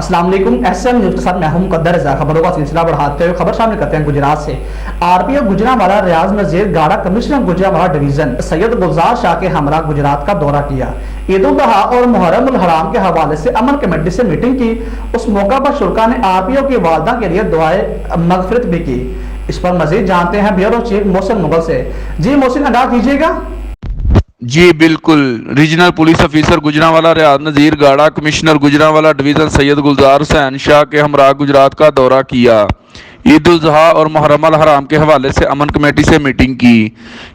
अस्सलाम वालेकुम। SM news के साथ मैं हूं मुकद्दर रज़ा। खबरों का सिलसिला बढ़ाते हुए खबर शामिल करते हैं गुजरात से। आरपीओ गुजरांवाला रियाज नज़ीर गाड़ा कमिश्नर गुजरांवाला डिवीजन सैयद गुलजार शाह के हमरा गुजरात का दौरा किया। ईद उल अजहा और मुहर्रम उल हराम के हवाले से अमन कमेटी से मीटिंग की। उस मौका पर शुरा ने आरपीओ की वालदा के लिए दुआए मगफिरत भी की। इस पर मजीद जानते हैं ब्यूरो चीफ मोहसिन मुगल से। जी मोहसिन, अदा कीजिएगा। जी बिल्कुल। रीजनल पुलिस ऑफिसर गुजरांवाला रियाज नज़ीर गाड़ा कमिश्नर गुजरांवाला डिवीज़न सैयद गुलजार हुसैन शाह के हमरा गुजरात का दौरा किया। ईद उल अजहा और मुहर्रम उल हराम के हवाले से अमन कमेटी से मीटिंग की।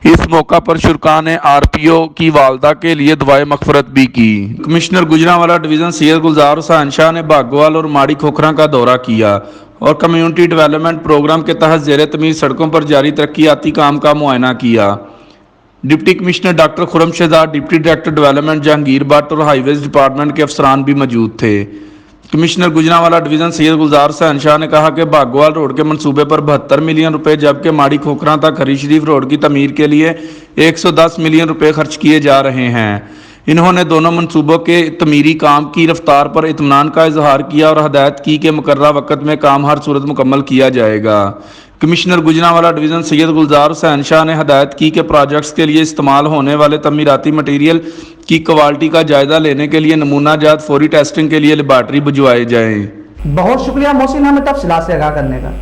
इस मौका पर शुरा ने आरपीओ की वालदा के लिए दुआए मगफरत भी की। कमिश्नर गुजरांवाला डिवीज़न सैयद गुलजार हुसैन शाह ने भागोवाल और माड़ी खोखरा का दौरा किया और कम्युनिटी डेवलपमेंट प्रोग्राम के तहत ज़ेर तमीर सड़कों पर जारी तरक्याती काम का मुआयना किया। Deputy commissioner doctor Khurram Shahzad, deputy director development Jahangir Bhatt और हाईवेज डिपार्टमेंट के अफसरान भी मौजूद थे। कमिश्नर गुजरांवाला डिवीज़न सैयद गुलजार हुसैन शाह ने कहा कि भागोवाल रोड के मंसूबे पर 72 मिलियन रुपए, जबकि माड़ी खोखरा तक हरी शरीफ रोड की तमीर के लिए 110 मिलियन रुपए खर्च किए जा रहे हैं। इन्होंने दोनों मनसूबों के तमीरी काम की रफ्तार पर इत्मीनान का इजहार किया और हदायत की कि मुकर्ररा वक्त में काम हर सूरत मुकम्मल किया जाएगा। कमिश्नर गुजरांवाला डिवीज़न सैयद गुलजार हुसैन शाह ने हदायत की कि प्रोजेक्ट्स के लिए इस्तेमाल होने वाले तमीराती मटीरियल की क्वालिटी का जायजा लेने के लिए नमूना जात फौरी टेस्टिंग के लिए लेबॉर्ट्री भिजवाई जाए। बहुत शुक्रिया मोहसिन हमें तफसीलात से आगाह करने का।